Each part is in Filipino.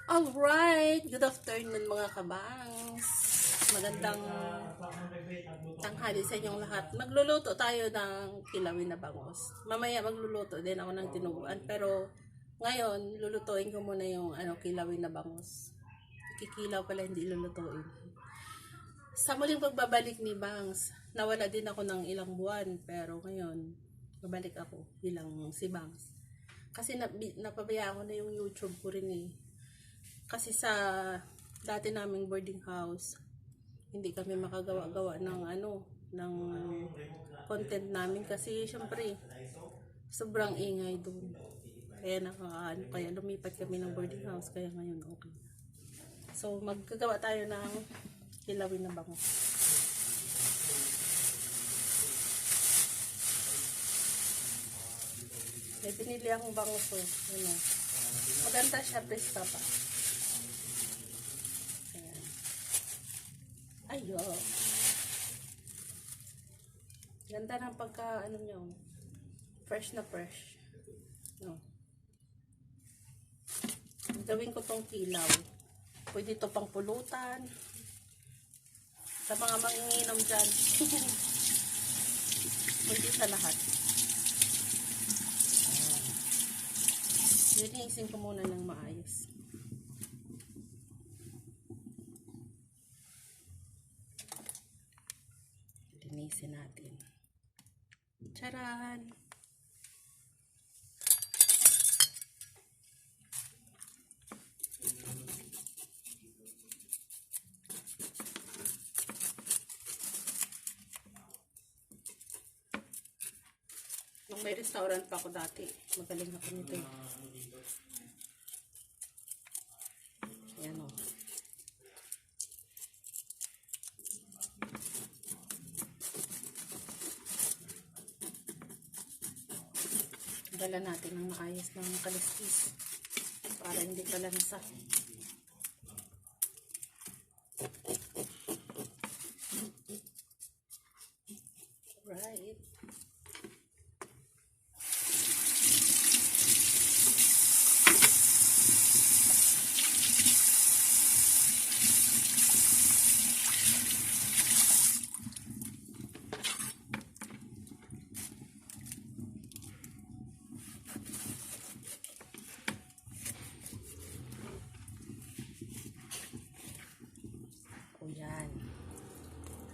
Alright, good afternoon mga kabangs. Magandang tanghali sa inyong lahat. Magluluto tayo ng kilawin na bangus. Mamaya magluluto din ako ng tinuguan. Pero ngayon, lulutuin ko muna yung kilawin na bangus. Kikilaw pala, hindi lulutuin. Sa muling pagbabalik ni Bangs, nawala din ako ng ilang buwan. Pero ngayon, babalik ako bilang si Bangs. Kasi napabayaan ko na yung YouTube ko rin eh. Kasi sa dati naming boarding house, hindi kami makagawa-gawa ng ng content namin kasi syempre sobrang ingay doon. Kaya lumipat kami ng boarding house kaya ngayon okay. So magkagawa tayo ng kilawin na bangus. May binili akong bangus maganda siya, presta pa. Ayo. Ganda ng pagka niyo. Fresh na fresh. No. Gawin ko tong kilaw. Pwede ito pang pulutan. Sa mga manginginom dyan. Pwede sa lahat. Linisin ko muna ng maayos. Linisin natin. Charan! Nung may restaurant pa ako dati, magaling ako nito. Ayan o. Dala natin ng maayos ng kaliskis para hindi kalansa. Right. Yan.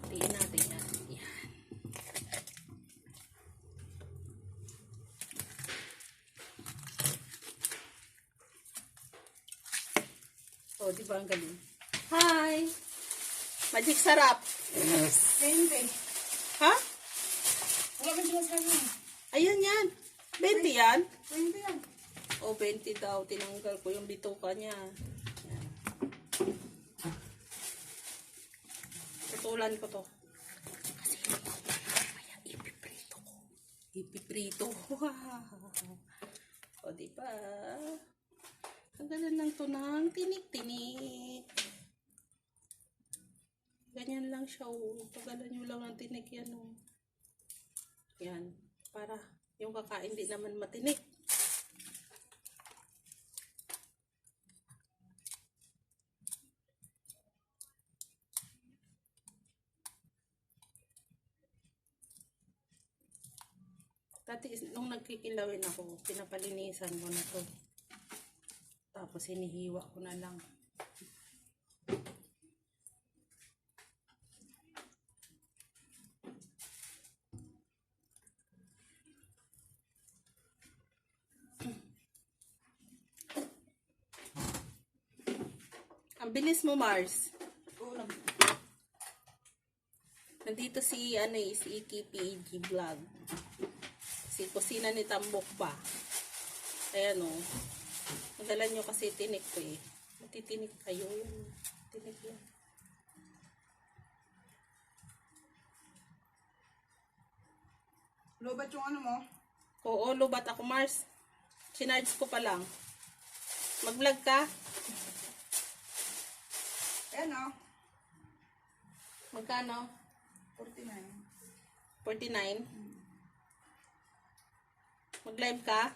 Hatiin natin yan. Yan. O, diba ang galing? Hi! Magic sarap. Yes. 20. Ha? Wala ka sinasabi. Ayan yan. 20 yan? 20 yan. O, 20 daw. Tinanggal ko yung bituka niya. Yan. Tutulan ko to. Kasi mamaya ipiprito ko. Ipiprito ko. O, diba? Ang ganda lang to ng tinik-tinik. Ganyan lang siya. Pagalan nyo lang ng tinik yan. Yan. Para yung kakain di naman matinik. Dati nung nagkikilawin ako, pinapalinisan ko na to. Tapos hinihiwa ko na lang. Ang bilis mo, Mars. Nandito si si EKPG Vlog. Si kusina ni Tambok pa. Ayan o. Madala nyo kasi tinik ko eh. Matitinik kayo yun. Tinik yan. Lobat yung ano mo? Oo, lubat ako, Mars. Sinarge ko pa lang. Mag-vlog ka? Ayan o. Magkano? 49. 49? Mag-live ka?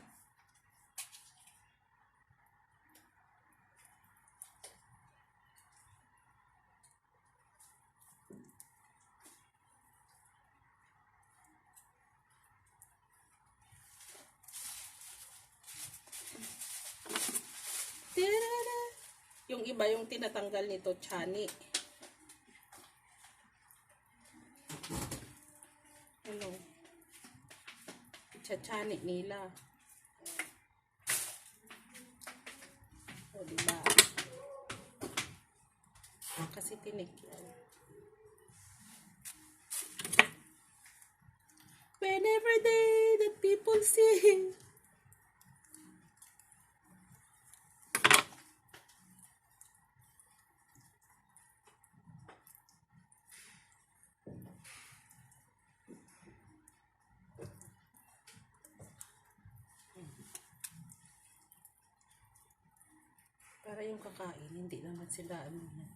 Yung iba, yung tinatanggal nito, chani. Ano? Chachani nila. O, diba? Kasi tinik yan. Whenever day that people sing. Para yung kakain, hindi naman sila ano yan.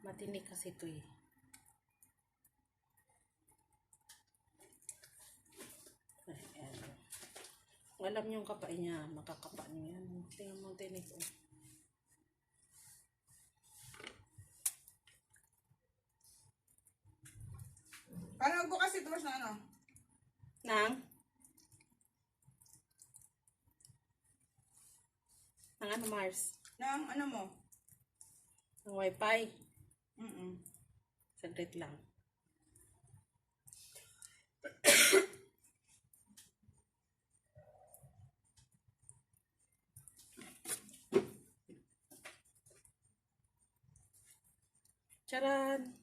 Matinik kasi ito eh. Ayan. Alam niyo yung kapain niya, makakapa niyo yan. Tingnan mo tinik oh. Paano bukas ito mas na ano? Nang? Nang ano, Mars? Ng ano mo? Ng wifi? Mm. Saglit lang. Charan!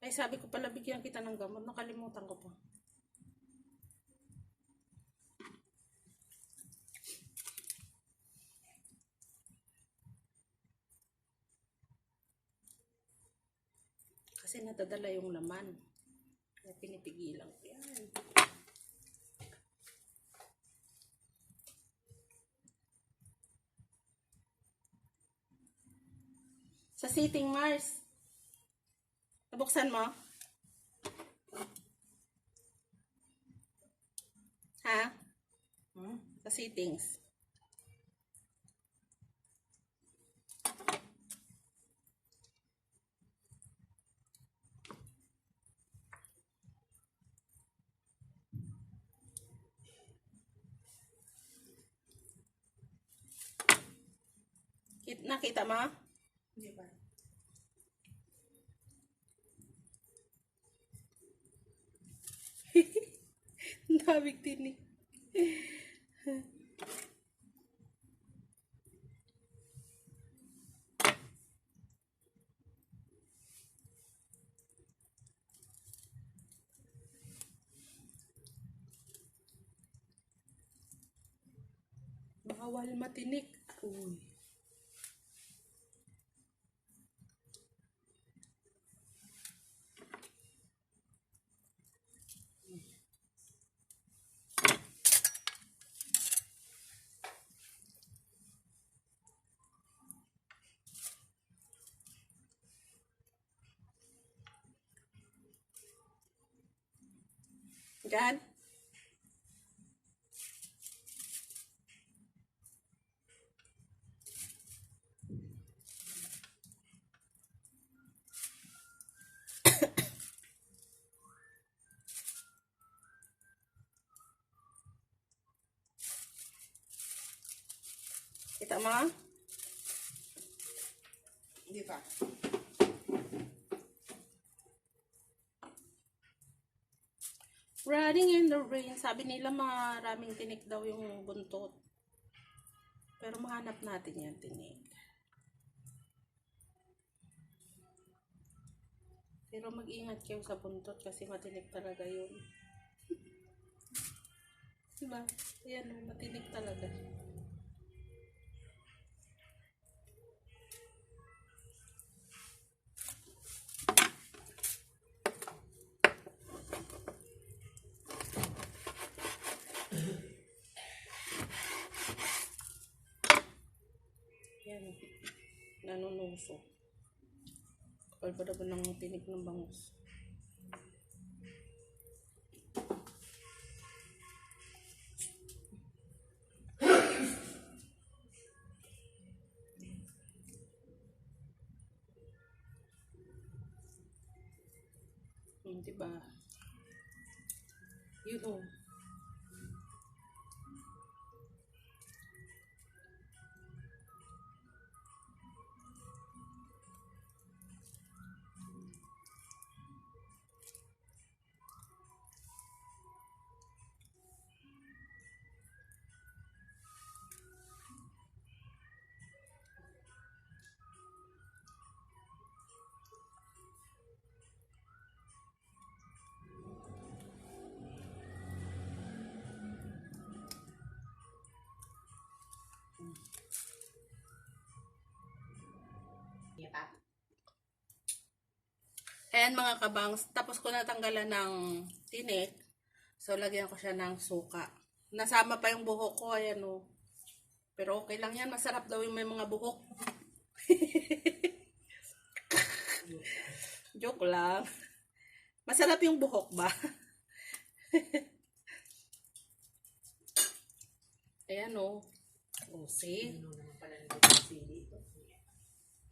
Ay, sabi ko pala bigyan kita ng gamot. Nakalimutan ko pa. Kasi nadadala yung laman. Kaya pinipigilan ko yan. Sa sitting, Mars. Nabuksan mo? Ha? Hmm? Sa settings. Nakita mo? Hindi pa. Ang daming tinik. Bawal matinik. Uy. Diyan. Kita mo? Hindi pa. Running in the rain. Sabi nila maraming tinik daw yung buntot. Pero mahanap natin yan tinik. Pero mag-ingat kayo sa buntot kasi matinik talaga yun. Diba? Ayan, matinik talaga. Yan. Nanunuso. Kapal pa daw ng tinik ng bangus. Diba? Yun o. Ayan mga kabangs, tapos ko natanggalan ng tinik. So, lagyan ko siya ng suka. Nasama pa yung buhok ko, ayan o. Pero okay lang yan, masarap daw yung may mga buhok. Joke lang. Masarap yung buhok ba? Ayan o. O, see? Ano naman pala ng sili ito?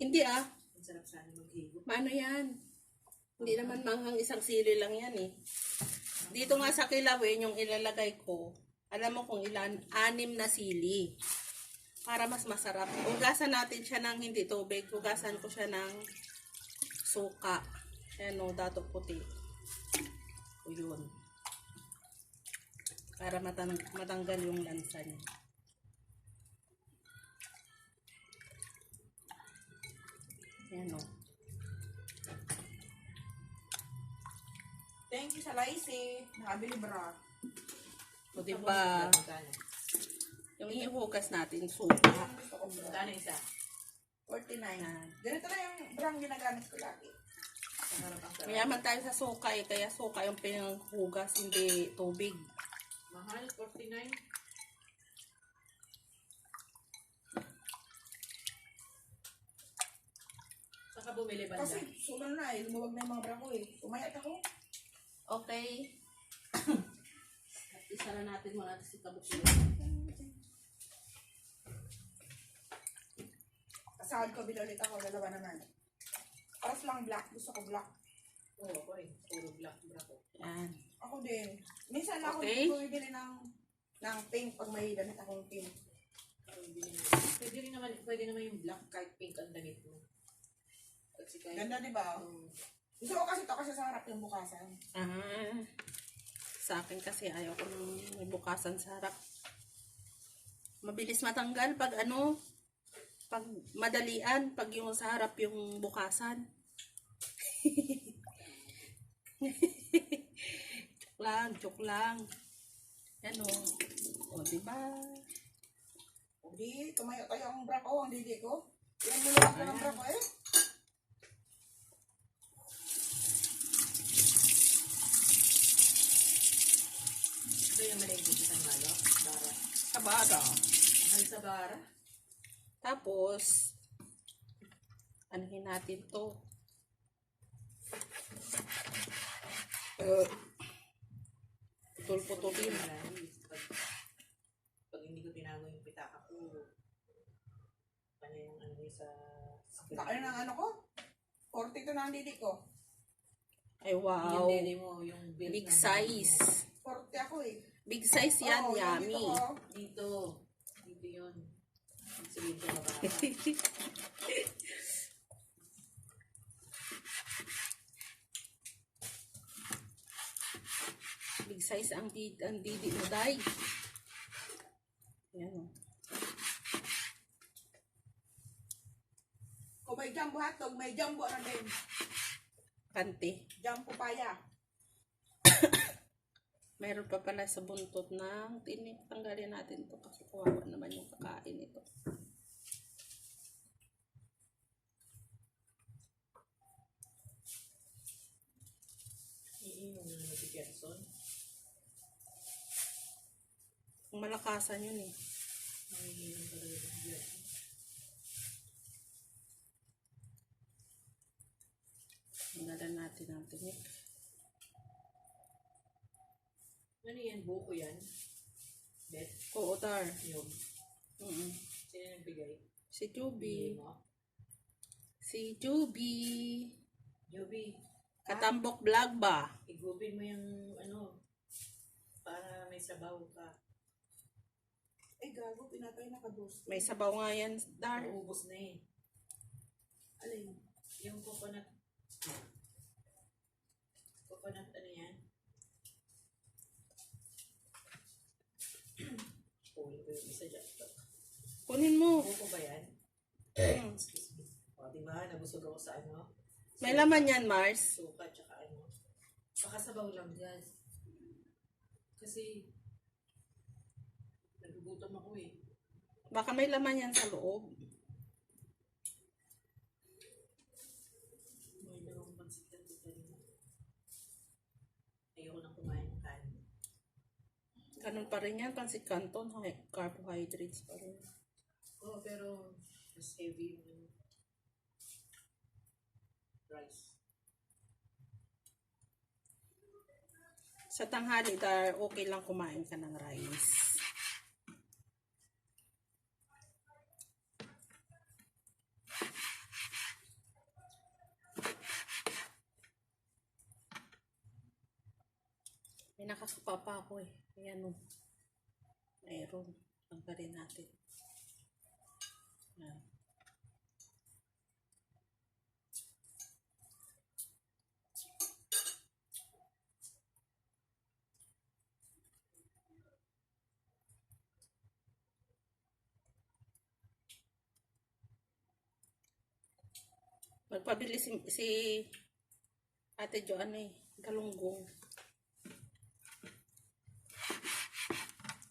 Hindi ah. Ang sarap sana mag-higo. Paano yan? Hindi naman manghang isang sili lang yan eh. Dito nga sa kilawin, yung ilalagay ko, alam mo kung ilan, 6 na sili. Para mas masarap. Hugasan natin siya ng hindi tubig. Hugasan ko siya ng suka. Ayan o, dato puti. O yun. Para matanggal yung lansa niya. Ayan o. Thank you sa Laisi. Nakabili bra. O diba, Magkano? yung ihugas natin, suka. Gusto ko bra. Magkano isa? 49. Ganito na yung brang ginagamit ko lagi. Ang harap ang sarap. Mayaman tayo sa suka eh, kaya suka yung pinanghugas, hindi tubig. Mahal, 49. Saan ka bumili banda? Kasi sulan na eh. Lumuwag na yung mga bra ko eh. Umayat ako. Okay. At isa na natin muna si kabuksin. Kasahod ko, binulit ako. Dalawa naman. Paras lang black. Gusto ko black. Oo, ako rin. Puro black bra ko. Yan. Ako din. Minsan lang ako Okay. bumibili ng pink pag may damit akong pink. Pwede naman yung black kahit pink ang damit mo. Kasi kahit... Ganda, di ba? Gusto ko kasi ito kasi sa harap yung bukasan. Ah. Sa akin kasi ayaw ko nung may bukasan sa harap. Mabilis matanggal pag ano, pag madalian, pag yung sa harap yung bukasan. Joke lang. Ano? O, diba? Hindi, tumayo tayo ang bra ko, ang didi ko. Yan, nilulak ko ng bra ko eh. Ito yung malengke sa Malo. Bara. Kabada. Mahal sa bara. Tapos, anuhin natin to. Putol-putulin. Pag hindi ko tinago yung pitaka ko, ano yung ano yung sa... Kaya ng ano ko? 42 na ang didi ko. Ay, wow. Yung dede mo, yung build Big na size. 40 ako eh. Big size yan, Oo, yan yummy. dito ko. Dito. Dito yun. Sige, ito na ba? Big size ang didi mo, day. Yan o. Kung may jumbo hotdog, may jumbo na din. Kante. Jumbo paya. Meron pa pala sa buntot ng tinik. Tanggalin natin to kasi kawawa naman yung kakain ito. Iinom na naman si Gerson. Kung malakasan yun eh. Iinom talaga si Gerson. Tanggalan natin ang tinik. Ano yan? Buko yan? Bet? Kootar. Yun. Sino yung bigay? Si Juby. Bigay mo? Si Juby. Joby. Katambok vlog ba? Igupin mo yung ano, para may sabaw ka. Eh, gago, pinatay na kados. May sabaw nga yan, Dar. Ubus na eh. Alin? Yung coconut. Coconut ano yan? Puli ko yung isa dyan. Kunin mo. Buko ba yan? Hmm. Excuse me. O, diba? Nabusog ako sa ano? May laman yan, Mars. Suka, tsaka ano. Baka sabaw lang dyan. Kasi, nagugutom ako eh. Baka may laman yan sa loob. May dalawang pansit na dito rin. Ayoko nang kumain ng kanin. Ganun pa rin yan, pansit canton, carbohydrates pa rin. Oo, pero mas heavy yung rice. Sa tanghali, Dar, okay lang kumain ka ng rice. May nakakapapa ako eh. Ayan o. Mayroon. Tanggalin natin. Ayan. Magpabili si Ate Jo, ano eh, galunggong.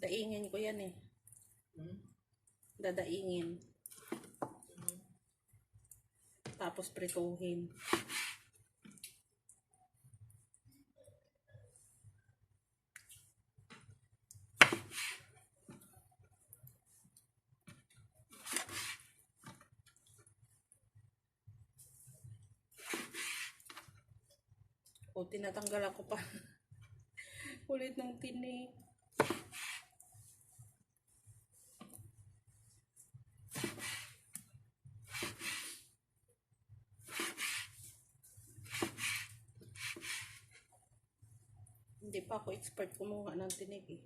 Daingin ko yan eh. Dadaingin. Tapos prituhin. O, tinatanggal ako pa. Ulit ng tinik. Hindi pa ako expert kumuha ng tinik eh.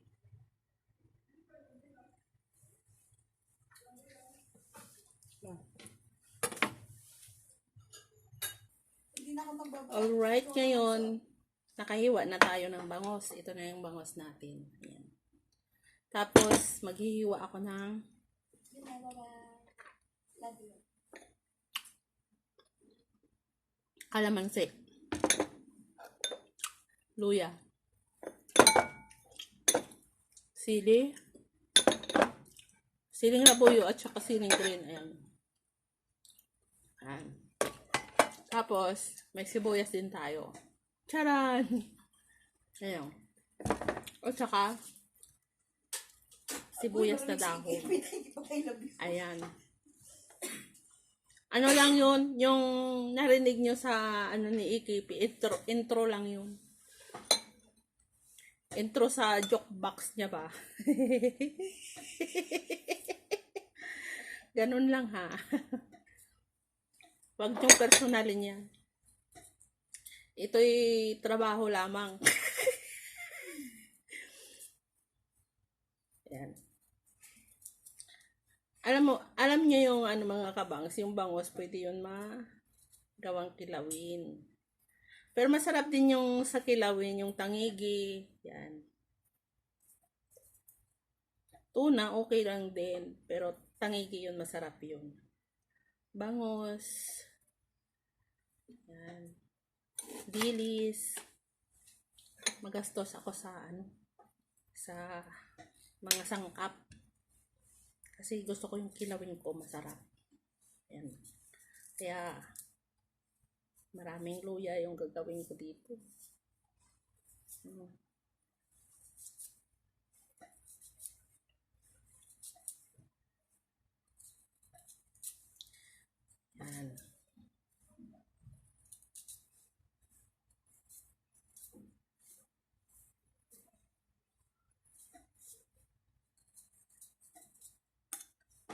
Hindi na ako magbabalik. Alright, ngayon, nakahiwa na tayo ng bangos. Ito na yung bangos natin. Ayan. Tapos, maghihiwa ako ng Yun na, bye-bye. Love you. kalamansi. Luya. Sili. Siling labuyo at saka siling green. Ayan. Ayan. Tapos, may sibuyas din tayo. Charan! Ayan. O saka, sibuyas na dahon. Ayan. Ano lang yun, yung narinig nyo sa ano ni Ikipi, intro lang yun. Intro sa joke box niya ba? Ganun lang ha. Huwag niyong personalin yan. Ito'y trabaho lamang. Yan. Alam niyo yung ano mga kabangs, yung bangos, pwede yun gawang kilawin. Pero masarap din yung sa kilawin, yung tangigi. Yan. Tuna, okay lang din. Pero tangigi yun, masarap yun. Bangos. Yan. Dilis. Magastos ako sa sa mga sangkap. Kasi gusto ko yung kilawin ko masarap. Yan. Kaya maraming luya yung gagawin ko dito. Yan.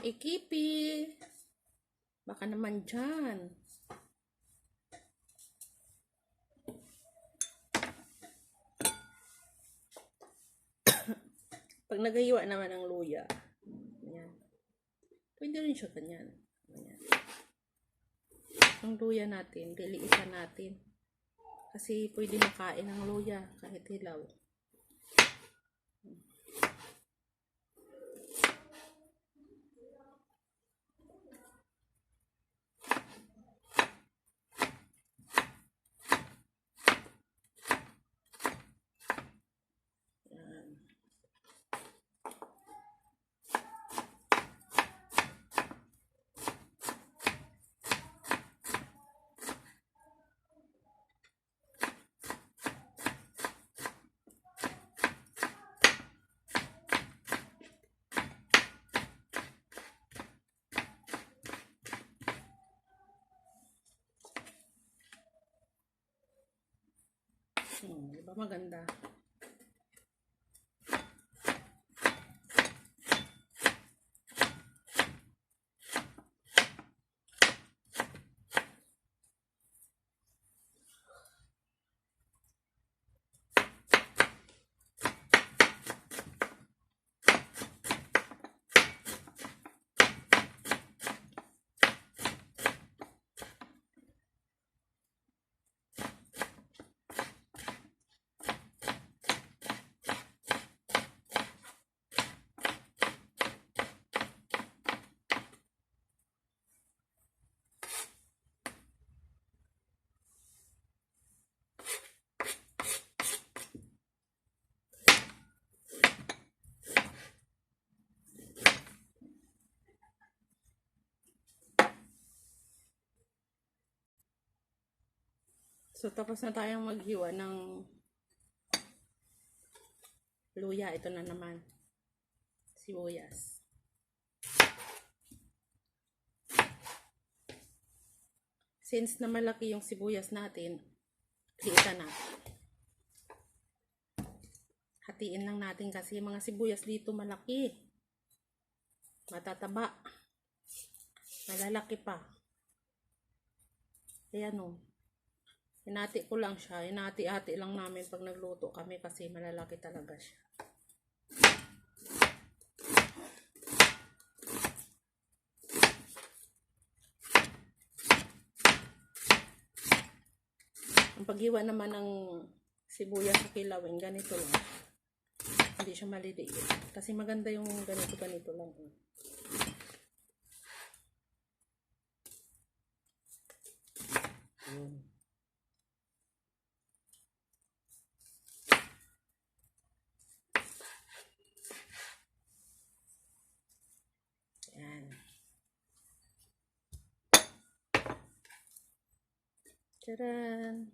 Ikipi. Baka naman dyan. Pag naghiwa naman ng luya, ayan. Pwede rin siya ganyan. Ayan. Ang luya natin, liliitan natin. Kasi pwede makain ng luya kahit hilaw. Diba maganda? So, tapos na tayong maghiwa ng luya. Ito na naman. Sibuyas. Since na malaki yung sibuyas natin, liitan na. Hatiin lang natin kasi yung mga sibuyas dito malaki. Matataba. Malalaki pa. Ayan o. Hinati ko lang siya. Hinati-hati lang namin pag nagluto kami kasi malalaki talaga siya. Ang paghiwa naman ng sibuyas sa kilawin, ganito lang. Hindi siya maliliit. Kasi maganda yung ganito lang. Yan. Tcharan!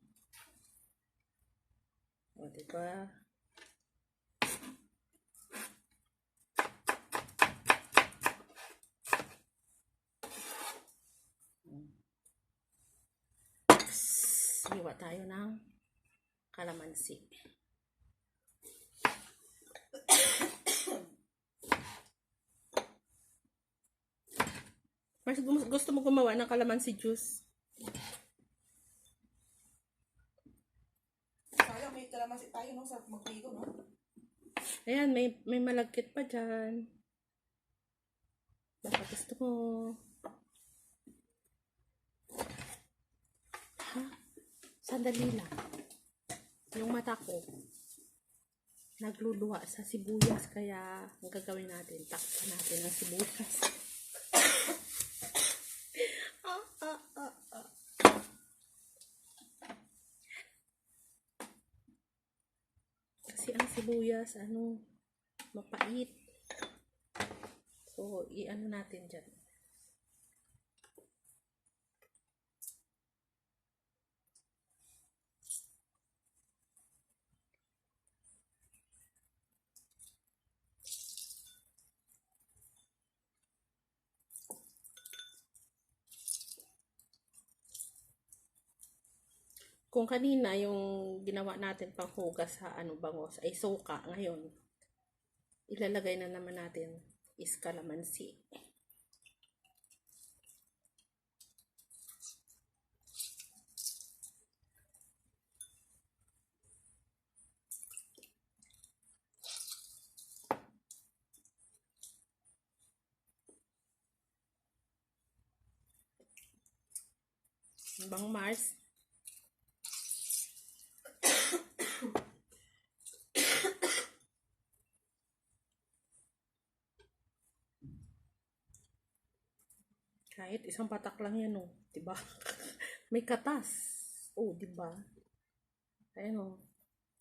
O, diba? Hiwa tayo ng kalamansi. Mas gusto mo gumawa ng kalamansi juice? Sayang, may kalamansi tayo no, sa magpigo, no? Ayan, may malagkit pa dyan. Baka gusto mo. Ha? Sandali lang. Yung mata ko nagluluha sa sibuyas, kaya ang gagawin natin, takpan natin ang sibuyas. Kasi ang sibuyas, mapait. So, i-ano natin dyan. Kung kanina yung ginawa natin panghugas sa bangos ay suka, ngayon ilalagay na naman natin is kalamansi. Bang Mars. Kahit isang patak lang yan, oh. Diba? May katas. Oh, diba? Ayan, oh.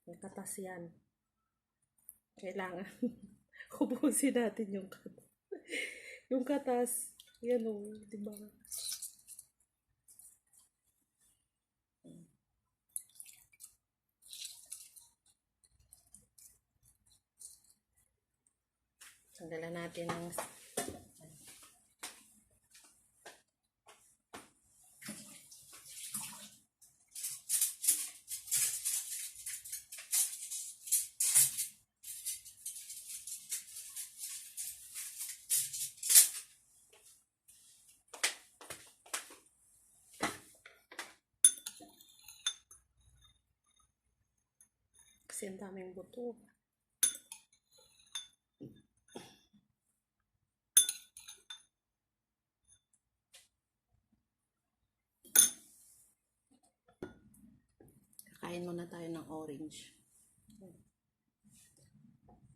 May katas yan. Kailangan ubusin natin yung katas. Yung katas. Yan, oh. Diba? Tanggalan natin ng kasi ang daming buto. Kakain muna tayo ng orange.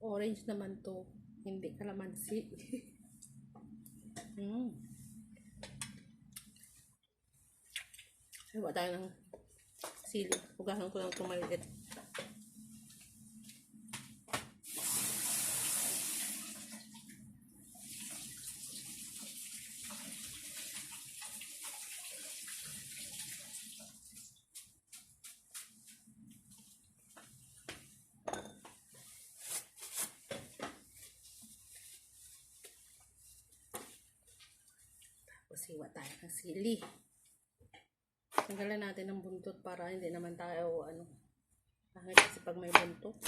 Orange naman to, hindi kalamansi. Iwa tayo ng sili. Hugasan ko lang tumaliit. Tapos hiwa tayo ng sili. Tanggalan natin ng buntot para hindi naman tayo pangit kasi pag may buntot.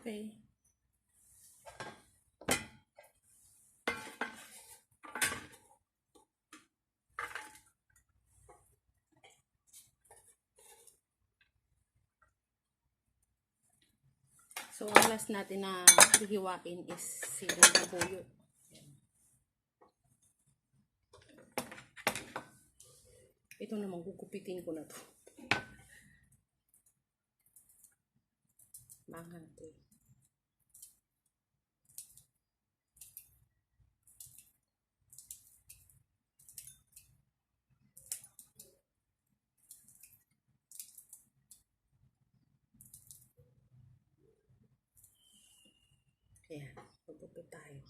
Okay. So, ang last natin na hihiwain is siling labuyo. Ito naman, gugupitin ko na to. Mangan to. Ayan, magupit tayo.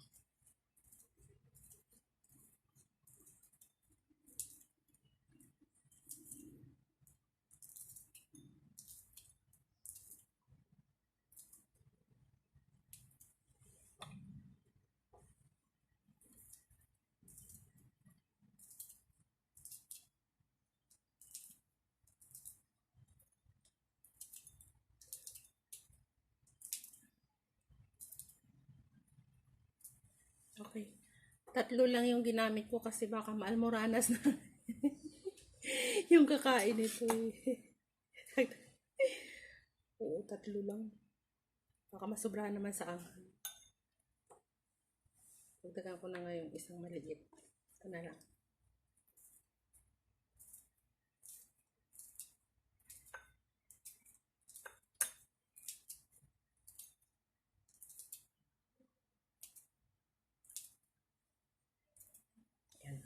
Okay. 3 lang yung ginamit ko kasi baka maalmoranas na yung kakain ito eh. Oo, 3 lang. Baka masobrahan naman sa anghang. Pagdagan ko na ngayon isang maliit. Ito na lang. Yan.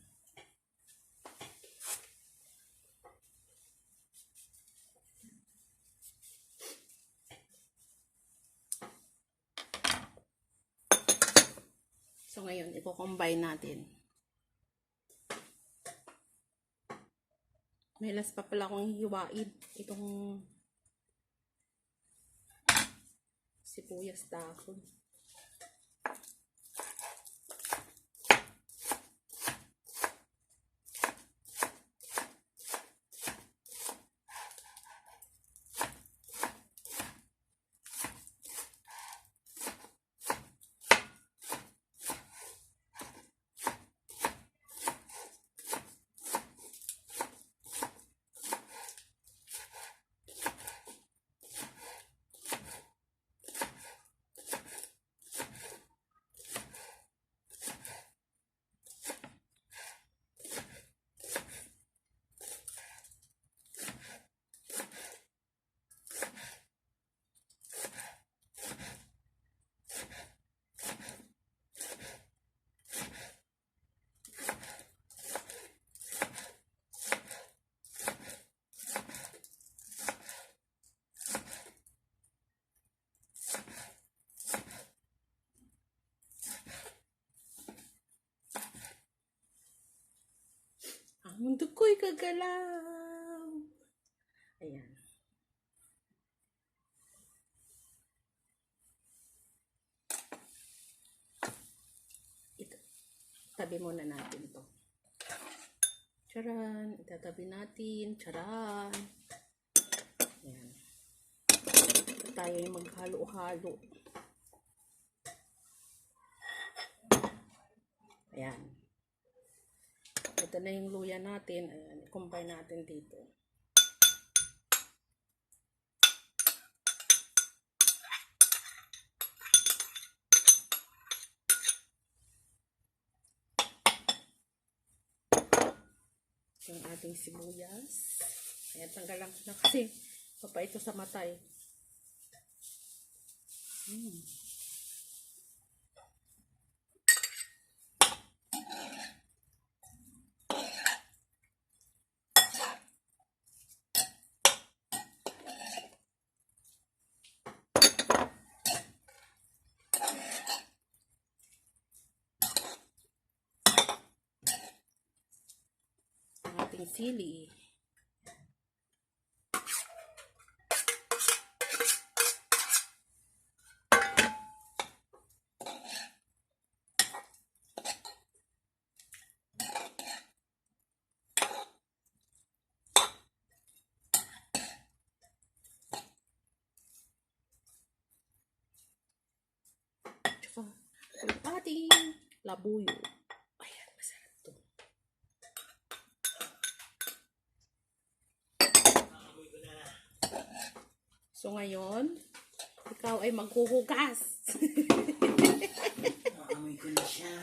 So ngayon, i-combine natin. May last pa pala akong hihiwain. Itong sibuyas dahon. Ang mundo ko'y kagalaw. Ayan. Ito. Tabi muna natin to. Charan. Itatabi natin. Charan. Ayan. Ito tayo yung maghalo-halo. Ayan. Ito na yung luya natin. Ayan. I-combine natin dito. Yung ating sibuyas. Ayan, tanggalan ko na kasi papa ito sa matay. Ang ating sili. Tsaka yung ating labuyo. Ayan, masarap to. So ngayon, ikaw ay maghuhugas. Naamoy ko na siya.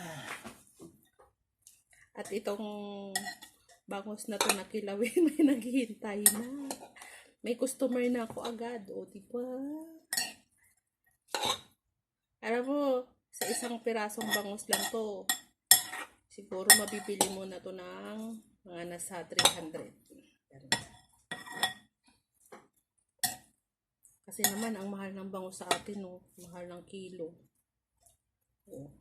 At itong bangos na to na kilawin, may naghihintay na. May customer na ako agad. O, diba? Alam mo, sa isang pirasong bangos lang to, siguro mabibili mo na to ng mga nasa 300. Kasi naman, ang mahal ng bangus sa atin, no? Mahal ng kilo. Oh.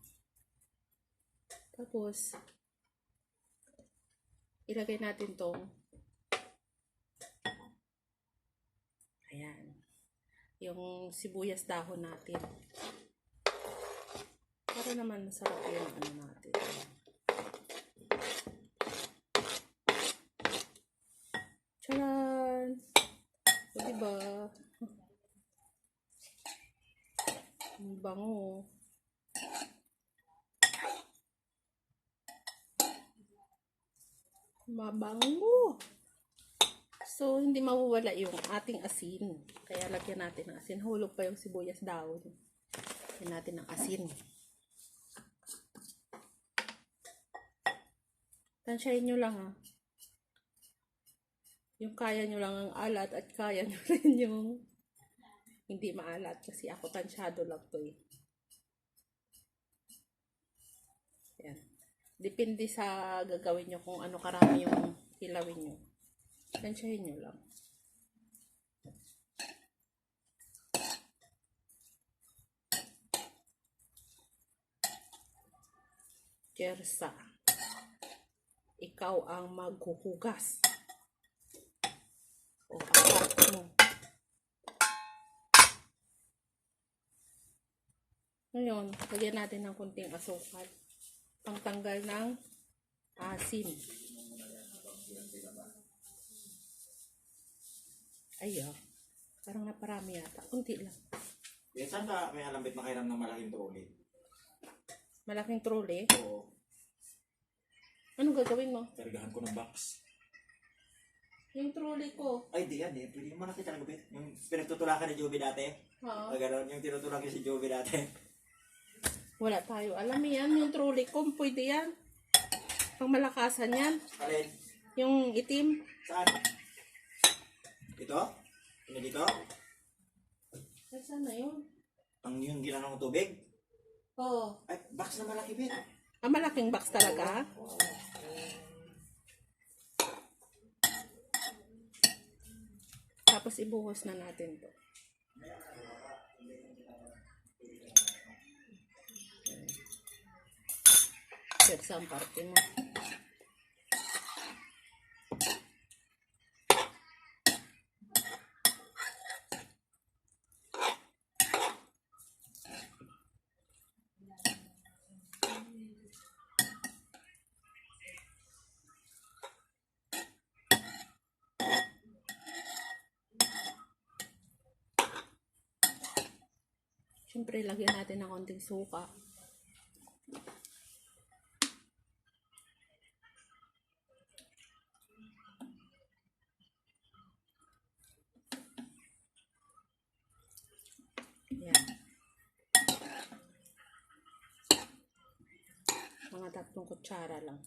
Tapos, ilagay natin tong ayan. Yung sibuyas dahon natin. Para naman masarap yung ano natin. Charan! O, diba? Ang bango. Mabango. So, hindi mawawala yung ating asin. Kaya lagyan natin ng asin. Hulog pa yung sibuyas dahon. Lagyan natin ng asin. Tansyahin nyo lang, ha. Yung kaya nyo lang ang alat at kaya nyo rin yung hindi maalat. Kasi ako tansyado lang to eh. Yan. Depende sa gagawin nyo kung ano karami yung kilawin nyo. Tansyahin nyo lang. Jersa. Ikaw ang maghuhugas. O, apat mo. Ngayon, lagyan natin ng konting asukal. Pangtanggal ng asin. Ay, parang naparami yata. Kunti lang. Eh, saan ka may alambit makiram ng malaking trolley? Malaking trolley. Oo, Anong gagawin mo? kargahan ko ng box. Yung trolley ko. Ay, di yan eh. Pwede mo nakita ng gupit. Yung pinagtutulakan ni Joby dati. Ha? Gano'n, yung tinutulak niya si Joby dati. Wala tayo. Alam mo yan, yung trolley ko, pwede yan. Pang malakasan yan. Alin? Yung itim. Saan? Ito? Ano dito? Ay, saan na yun? Ang yung ginanong tubig? Oo. Ay, box na malaki, bit. Malaking box talaga. Tapos ibuhos na natin to. Sa ang parte mo. Siyempre, lagyan natin ng konting suka. Yan. Mga 3 kutsara lang.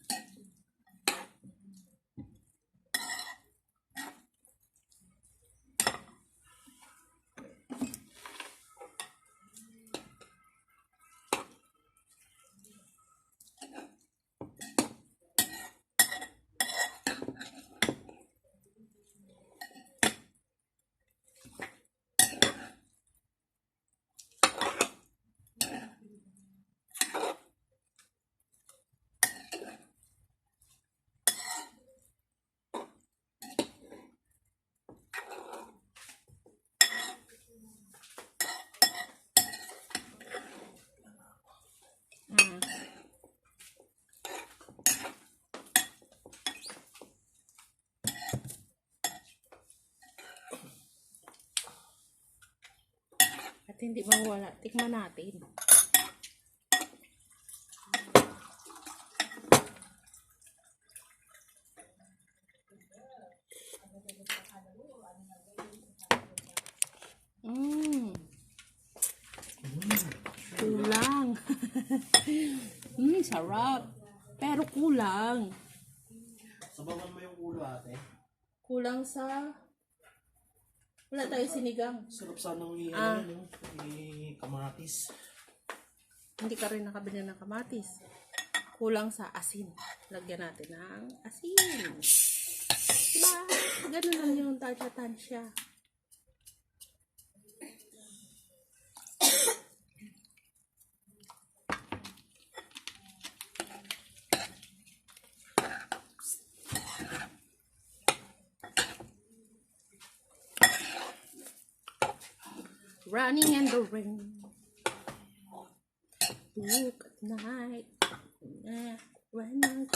At hindi mawala. Tikman natin. Kulang. Sarap. Pero kulang. Sabawan mo yung ulo, ate. Kulang sa... Wala tayo sinigang. Sarap sanang kamatis. Hindi ka rin nakabili ng kamatis. Kulang sa asin. Lagyan natin ng asin. Diba? Ganun lang yung tansya-tansya. Running in the rain. Look at night. When I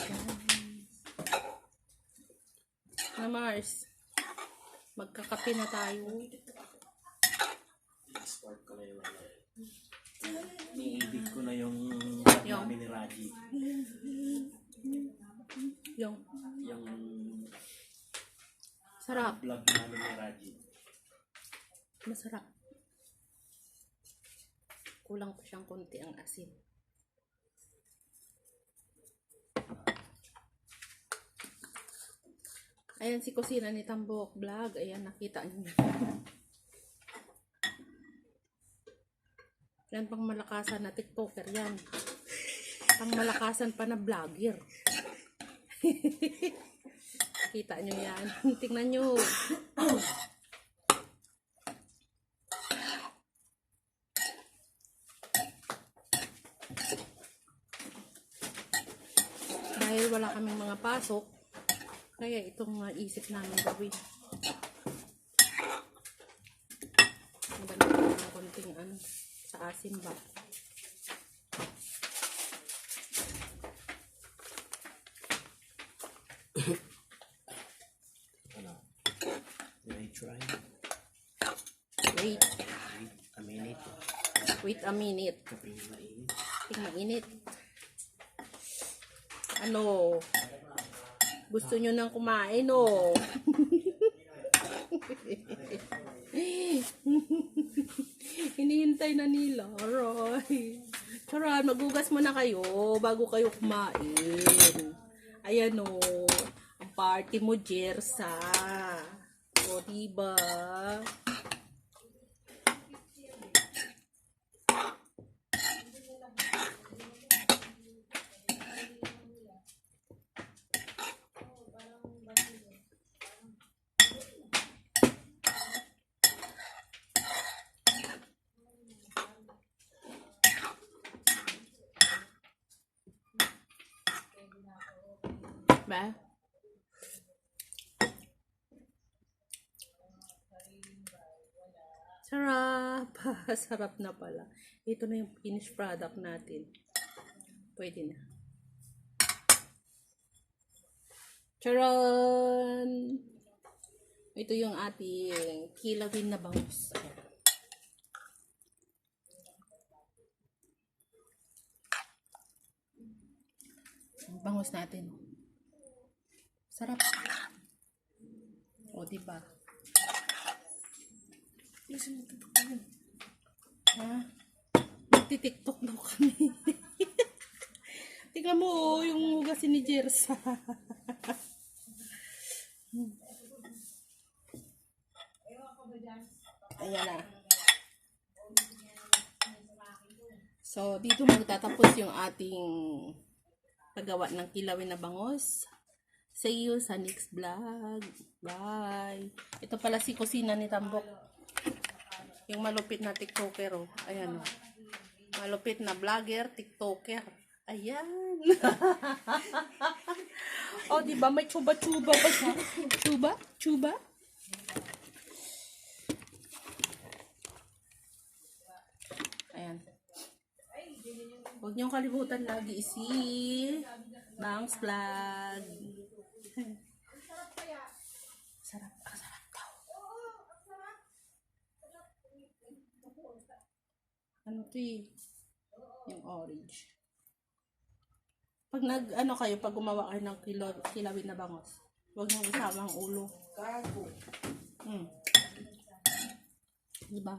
na Mars, magkakape na tayo. Start ko na yung ni-edit ko na yung namin ni Raji. Yung sarap. Vlog namin ni Raji. Masarap. Kulang pa siyang konti ang asin. Ayan si Kusina ni Tambok Vlog. Ayan, nakita niyo. Yan pang malakasan na TikToker yan. Pang malakasan pa na vlogger. Kita nyo yan. Tingnan nyo. Dahil wala kaming mga pasok, kaya itong isip namin gawin. Maganda ng konting sa asin ba. Ano? Did I try? Wait. Wait a minute. Wait a minute. Kapag mainit. Tingnan, init. Ano? Gusto nyo nang kumain, oh. Hinihintay na nila. Aray. Tara, magugas muna kayo bago kayo kumain. Ayan, oh. Ang party mo, Jersa. O, diba? Ba? Sarap! Sarap na pala. Ito na yung finished product natin. Pwede na. Charon! Ito yung ating kilawin na bangus. Ayan. Bangus natin. Sarap. O, diba? Ha? Magti-tiktok daw kami. Tingnan mo, oh, yung hugasin ni Jersa. Ayan na. So, dito magtatapos yung ating paggawa ng kilawin na bangus. See you sa next vlog. Bye. Ito pala si kusina ni Tambok. Yung malupit na TikToker, oh. Ayan, oh. Malupit na vlogger, TikToker. Ayan. Oh, di ba may chuba-chuba pa siya? Chuba? Chuba? Ayan. Huwag niyong kalimutan lagi Bangs Vlog. Sarap. Ang sarap daw. Ano to eh? Yung orange. Pag pag gumawa kayo ng kilawin na bangos, huwag niyong isama ang ulo. Gago. Diba?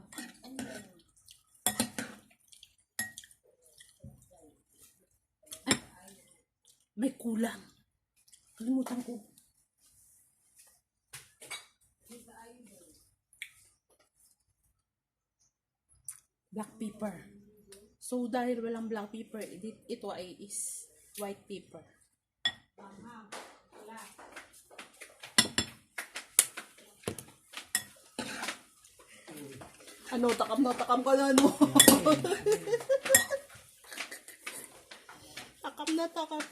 May kulang. Kalimutan ko. Black pepper. So, dahil walang black pepper, ito ay is white pepper. Ano, takam ka na, no? Takam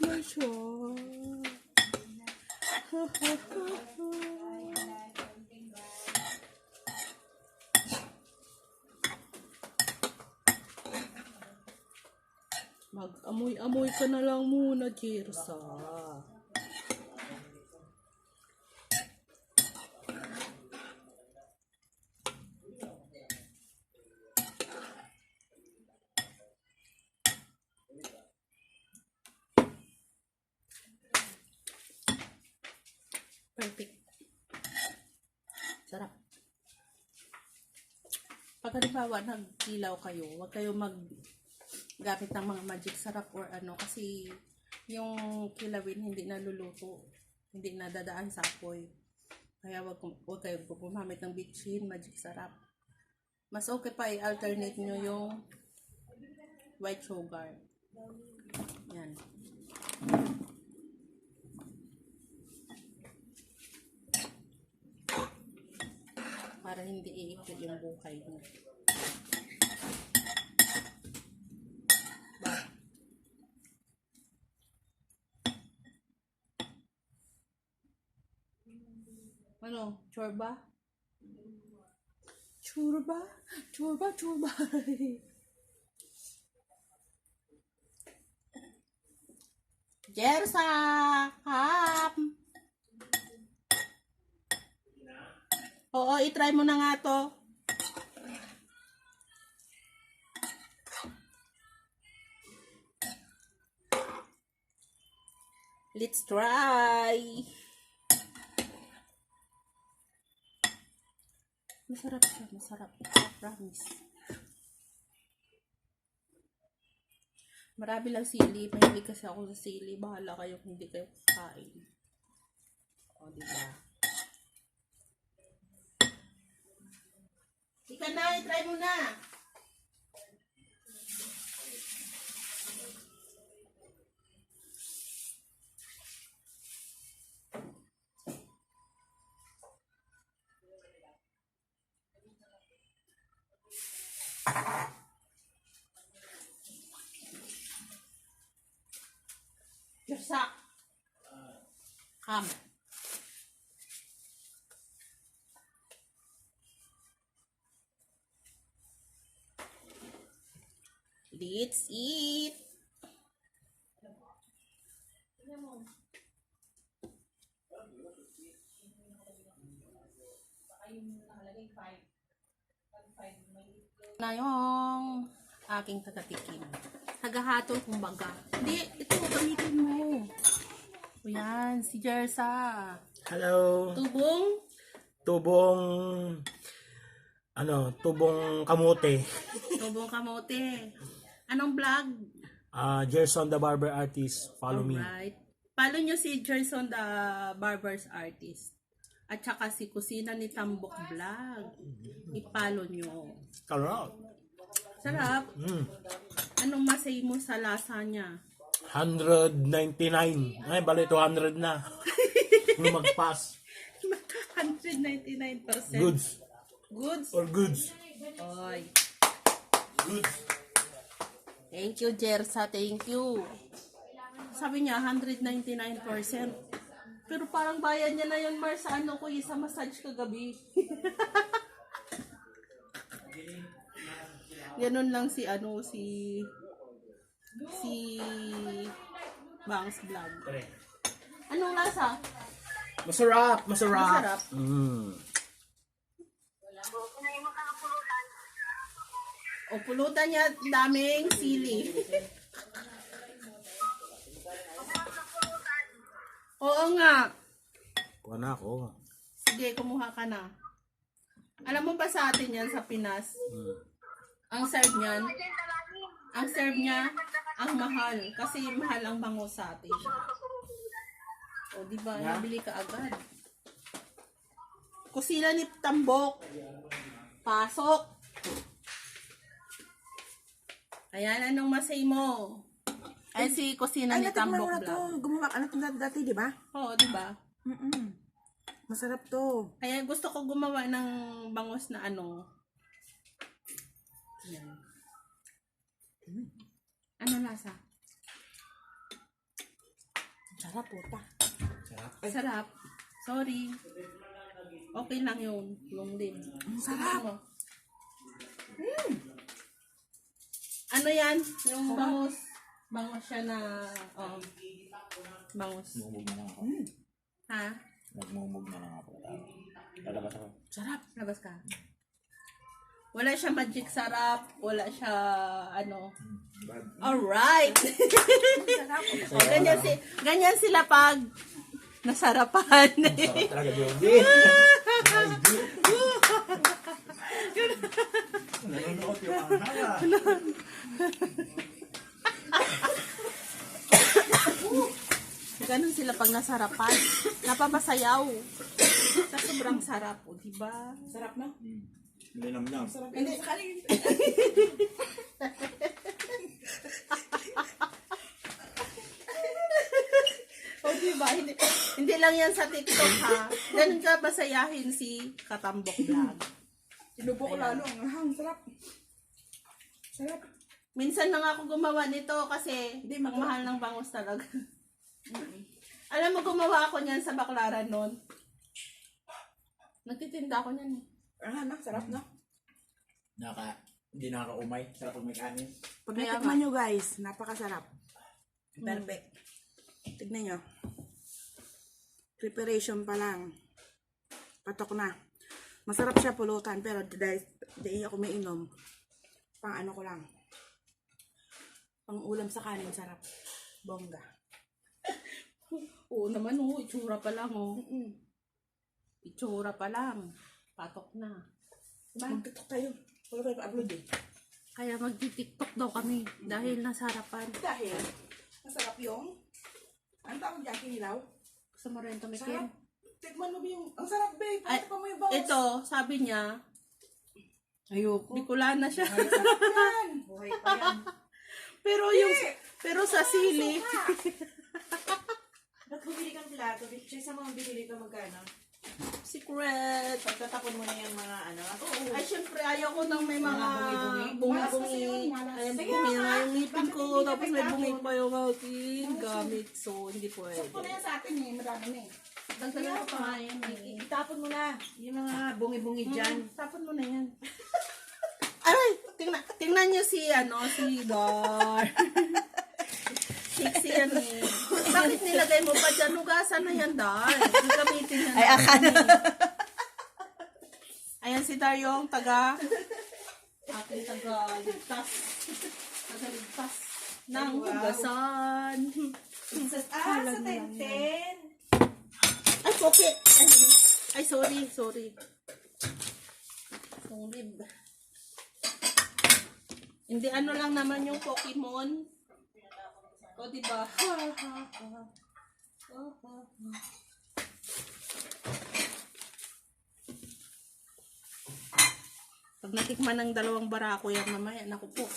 na siya. Mag-amoy-amoy ka na lang muna, Jersa. Perfect. Sarap. Pag halimbawa nagkilaw kayo, huwag kayo gamit ng mga magic sarap or ano, kasi yung kilawin hindi naluluto, hindi nadadaan sa apoy. Kaya wag kayo gumamit ng bitchin, magic sarap. Mas okay pa i-alternate nyo yung white sugar. Yan. Para hindi iikot yung buhay nyo. Ano? Chorba? Chorba? Chorba. Jersa! Hap! Oo, itry mo na nga to. Let's try. Masarap siya, masarap. Promise. Marami lang sili. Mahilig kasi ako sa sili. Bahala kayo kung hindi kayo kakain. O, diba? Ika na, try mo na. Yersak. Come. Let's eat. Na yung aking tagatikim. Tagahatol kumbaga. Hindi, ito gamitin mo. O yan, si Jersa. Hello. Tubong Tubong kamote. Tubong kamote. Anong vlog? Gerson the Barber Artist. Follow me. Alright. Follow nyo si Gerson the Barber's Artist. At saka si Kusina ni Tambok Vlog. I-follow nyo. Karot. Sarap. Anong masay mo sa lasa niya? 199. Ay, bali 200 na. Kung mag-pass. 199%. Goods. Goods? Or goods. Oy. Goods. Thank you, Jersa. Thank you. Sabi niya, 199%. Pero parang bayad niya na yun, Mar, sa sa massage kagabi. Ganun lang si Bangs Vlog. Anong lasa? Masarap. Masarap. O, pulutan niya, daming sili. Oo nga. Kuha na ako. Sige, kumuha ka na. Alam mo ba sa atin yan sa Pinas? Ang serve niya, ang mahal. Kasi mahal ang bango sa atin. O, diba? Nabili ka agad. Kusina ni Tambok. Pasok. Ayan, anong masay mo? Ay, si Kusina ni natikman Tambok mo na to. Vlog. Gumawa ka na ito dati, di ba? Oo, diba? Masarap to. Kaya gusto ko gumawa ng bangos na ano. Yan. Ano lasa? Sarap po pa. Sarap. Sorry. Okay lang yun. Yung din. Sarap. Ano yan? Yung bangos. Bangos siya na, bangos. Mumug na lang ako. Ha? Nagmumug na lang ako. Lalabas ako. Sarap. Labas ka. Wala siya magic sarap. Wala siya, Alright. Ganyan sila pag nasarapan. Sarap talaga, Joby. Nanonood yung anak. Ganun sila pag nasarapan. Napapasayaw. Sa sobrang sarap. O, diba? Sarap na. Linam-lam. Sarap. Hindi, sakalin. O, diba? Hindi lang yan sa TikTok, ha? Ganun ka basayahin si Katambok Vlog. Sinubo ko lalo. Ang ahang. Sarap. Sarap. Minsan lang ako gumawa nito kasi Hindi, ang mahal ng bangus talaga. Alam mo, gumawa ako niyan sa Baklaran noon. Nagtitinda ako niyan. Sarap na. Hindi nakaka-umay. Sarap pag may kanin. Pag Kaya natikman nyo guys, napakasarap. Perfect. Tignan nyo. Preparation pa lang. Patok na. Masarap siya pulutan, pero dahil ako may inom, pang ano ko lang. Pang ulam sa kanin, sarap. Bongga. Oo naman, itsura pa lang, Mm-mm. Itsura pa lang. Patok na. Mag-tiktok tayo. Wala kayo pa-upload eh. Kaya magti-tiktok daw kami dahil nasa harapan. Dahil, masarap yung, ano tawag dyan, kinilaw? Gusto mo rin Sarap. tumikim? Tikman mo ba yung, ang sarap babe. Ay, Pakita pa mo yung bangus. Ito, sabi niya, Ayoko. Bicolana siya. Sarap yan. Buhay pa yan. pero sa sili, Ba't bumili kang plato? Siya sa mga binili ka magkano? secret. Pagtatapon mo na yung mga ano. Ay, syempre, ayaw ko nang may mga Mga bungi-bungi. Malas kasi bungi-bungi. yun, malas. Ay, Sige bungi nga, na yung ngipin bakit ko, hindi tapos ka may tapon? bungi pa yung aking gamit. So, hindi pwede. Sakto na yan sa atin eh, madami na eh. Dagdagan ko pa nga yan eh. Itapon mo na. Yung mga bungi-bungi dyan. Tapon mo na yan. Ay, tingnan niyo si Dar. Si ano eh. Bakit nilagay mo pa dyan? Hugasan na yan, Dar. Gagamitin na. Ay, akala. Ayan si Dar yung aking tagaligtas. Tagaligtas ng hugasan. Sa 10-10. Ay, okay. Ay, sorry. Sorry. Hindi ano lang naman yung Pokemon. O, diba? Pag natikman ng dalawang barako yan mamaya, naku po.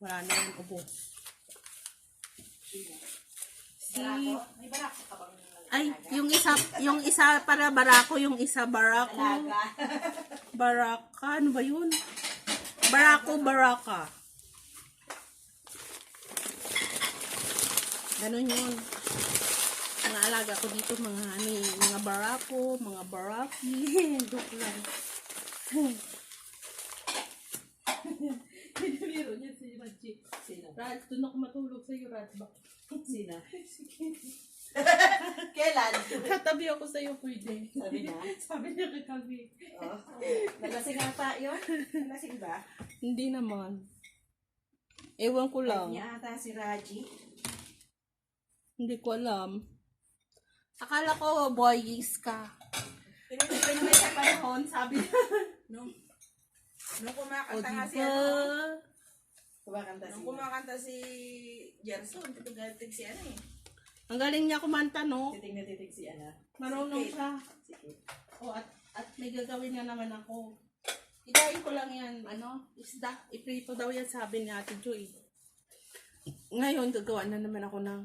Wala na yan, ubos. May barako ka bang Ay, yung isa para barako, yung isa barako. alaga? Baraka, ano ba yun? Barako, baraka. Ganon yun. Mga alaga ko dito, mga barako, mga baraki. Joke lang. Biro niya si Raji. Sino? Raj, doon ako matulog sa'yo, Raj. Sino? Kailan? Katabi ako sa'yo, pwede. Sabi na? Sabi niya katabi. Oh. Nalasing ata yun? Nalasing ba? Hindi naman. Ewan ko lang. Niya ata si Raji. Hindi ko alam. Akala ko boys ka. Pinipin sa panahon, sabi niya. Nung O, kumakanta nga si diba? Kumakanta Nung siya. kumakanta si Gerson, titig si ano eh. Ang galing niya kumanta, no? Titig na titig si Ana. Marunong siya. Sige. O, at may gagawin nga naman ako. Idain ko lang yan, isda. Iprito daw yan, sabi ni Ate Joy. Ngayon, gagawa na naman ako ng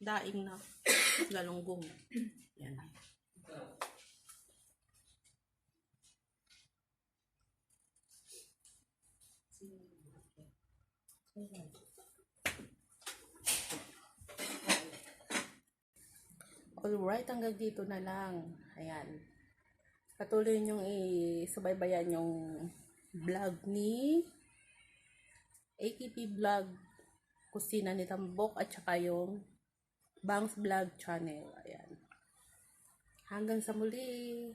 daing na galunggong. Yan. Alright, hanggang dito na lang. Ayan. Patuloy niyong isubaybayan yung vlog ni AKP Vlog Kusina ni Tambok at saka yung Bangs Vlog Channel. Ayan. Hanggang sa muli.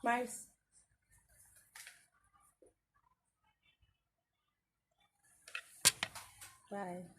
Mars. Bye.